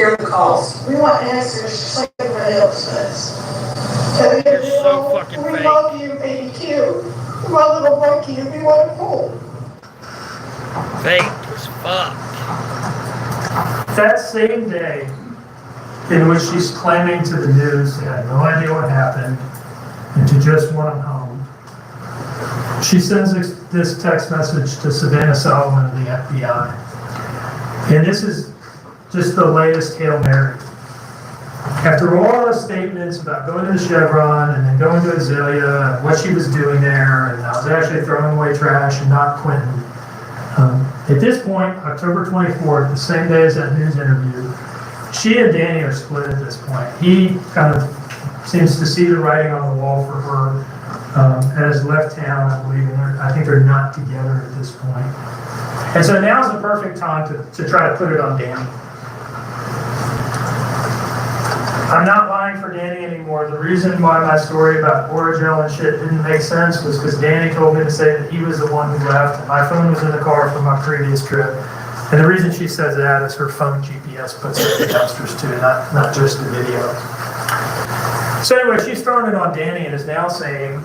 hear the calls. We want answers just like everybody else does. You're so fucking we fake. love you, baby Q. My little monkey, and we want it home. Fake as fuck. That same day in which she's claiming to the news they had no idea what happened and to just want him home, she sends this text message to Savannah Solomon of the FBI. And this is just the latest Hail Mary. After all the statements about going to the Chevron and then going to Azalea and what she was doing there, and I was actually throwing away trash and not Quinton. At this point, October 24th, the same day as that news interview, she and Danny are split at this point. He kind of seems to see the writing on the wall for her, has left town, I believe, and I think they're not together at this point. And so now's the perfect time to try to put it on Danny. I'm not lying for Danny anymore. The reason why my story about Oragel and shit didn't make sense was because Danny told me to say that he was the one who left, and my phone was in the car from my previous trip. And the reason she says that is her phone GPS puts it in the dumpsters too, not just the video. So anyway, she's throwing it on Danny and is now saying,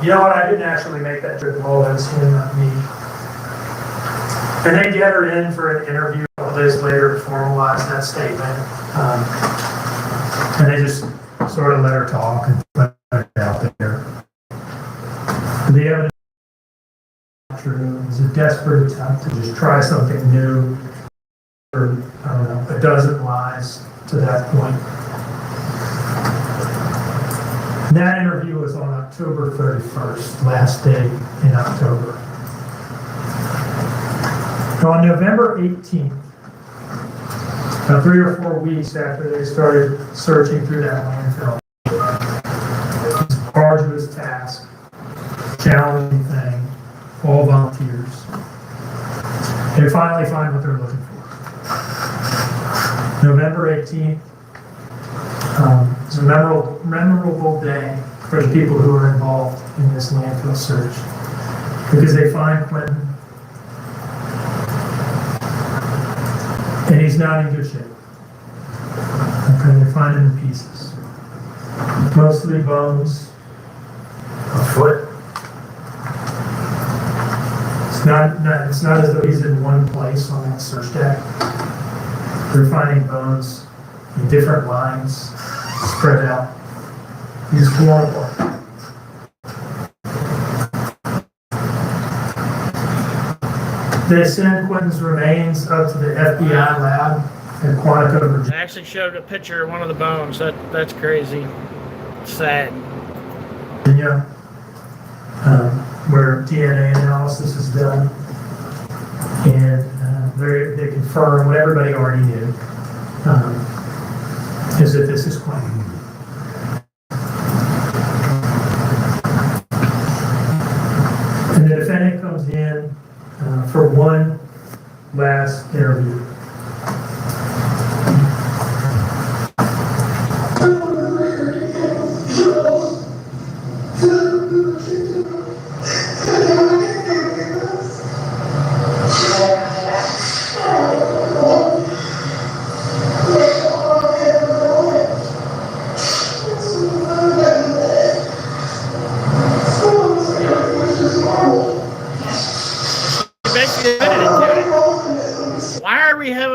you know what, I didn't actually make that trip at all, that was him, not me. And they get her in for an interview a couple days later to formalize that statement. And they just sort of let her talk and put it out there. The evidence is true. It was a desperate attempt to just try something new, or I don't know, a dozen lies to that point. That interview was on October 31st, last day in October. On November 18th, about 3 or 4 weeks after they started searching through that landfill, it's an arduous task, challenging thing, all volunteers. They finally find what they're looking for. November 18th, it's a memorable day for the people who are involved in this landfill search, because they find Quinton, and he's not in good shape. Okay, they find him in pieces. Mostly bones, a foot. It's not as though he's in one place on that search deck. They're finding bones in different lines, spread out. He's torn apart. They send Quinton's remains up to the FBI lab in Quantico, Virginia. I actually showed a picture of one of the bones. That's crazy. Sad. Virginia, where DNA analysis is done, and they confirm what everybody already knew, is that this is Quinton. And the defendant comes in for one last interview.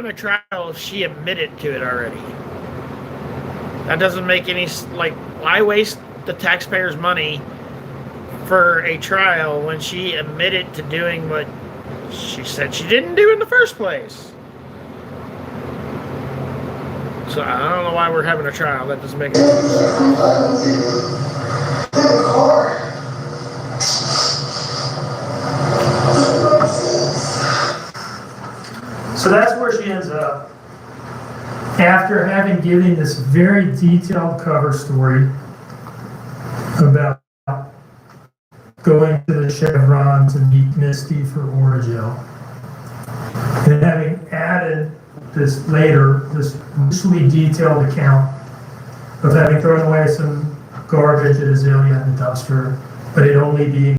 A trial if she admitted to it already. That doesn't make any, like, why waste the taxpayers' money for a trial when she admitted to doing what she said she didn't do in the first place? So I don't know why we're having a trial. That doesn't make any sense. So that's where she ends up. After having given this very detailed cover story about going to the Chevron to meet Misty for Oragel, and having added this loosely detailed account of having thrown away some garbage at Azalea in the dumpster, but it only being